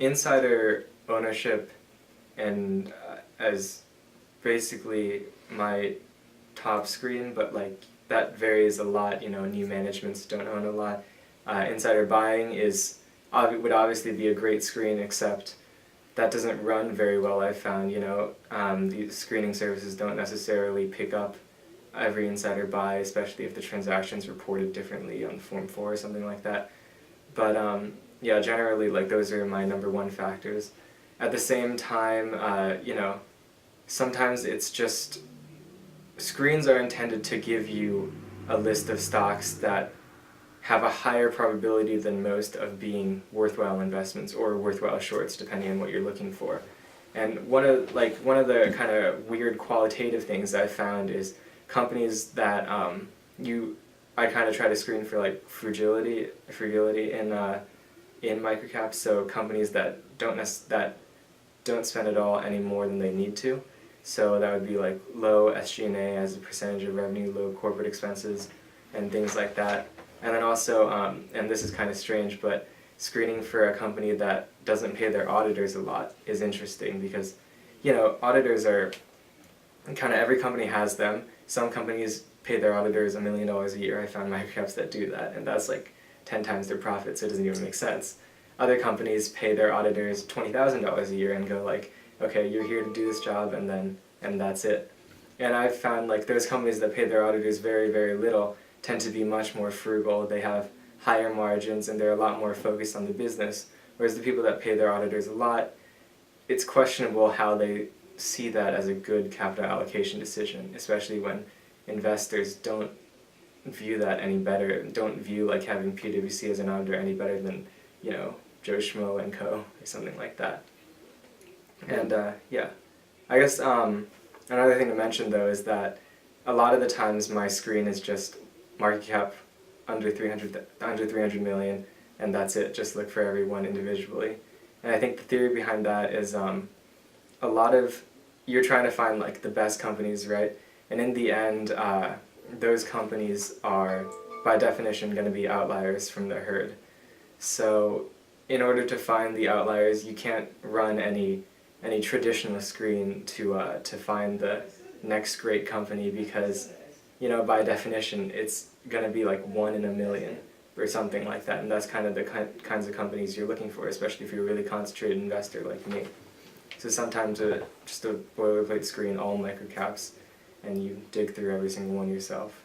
insider ownership and as basically my top screen, but like that varies a lot. You know, new managements don't own a lot. Insider buying would obviously be a great screen, except that doesn't run very well. I've found, you know, these screening services don't necessarily pick up every insider buy, especially if the transaction's reported differently on Form 4 or something like that. But yeah, generally, like, those are my number one factors. At the same time, you know, sometimes it's just, screens are intended to give you a list of stocks that have a higher probability than most of being worthwhile investments or worthwhile shorts, depending on what you're looking for. And one of the kind of weird qualitative things I've found is companies that I kind of try to screen for, like, frugility in microcaps. So companies that don't spend at all any more than they need to. So that would be like low SG&A as a percentage of revenue, low corporate expenses, and things like that. And then also, and this is kind of strange, but screening for a company that doesn't pay their auditors a lot is interesting because, you know, auditors are kind of, every company has them. Some companies pay their auditors $1 million a year. I found microcaps that do that, and that's like 10 times their profit, so it doesn't even make sense. Other companies pay their auditors $20,000 a year and go like, okay, you're here to do this job, and that's it. And I've found, like, those companies that pay their auditors very, very little tend to be much more frugal. They have higher margins and they're a lot more focused on the business. Whereas the people that pay their auditors a lot, it's questionable how they see that as a good capital allocation decision, especially when investors don't view that any better, don't view, like, having PwC as an auditor any better than, you know, Joe Schmo and Co. or something like that. And yeah, I guess another thing to mention though is that a lot of the times my screen is just market cap under 300 million, and that's it. Just look for every one individually. And I think the theory behind that is a lot of, you're trying to find, like, the best companies, right? And in the end, those companies are by definition going to be outliers from the herd. So in order to find the outliers, you can't run any traditional screen to find the next great company, because, you know, by definition it's going to be like 1 in a million or something like that, and that's kind of the kinds of companies you're looking for, especially if you're a really concentrated investor like me. So sometimes just a boilerplate screen, all microcaps, and you dig through every single one yourself.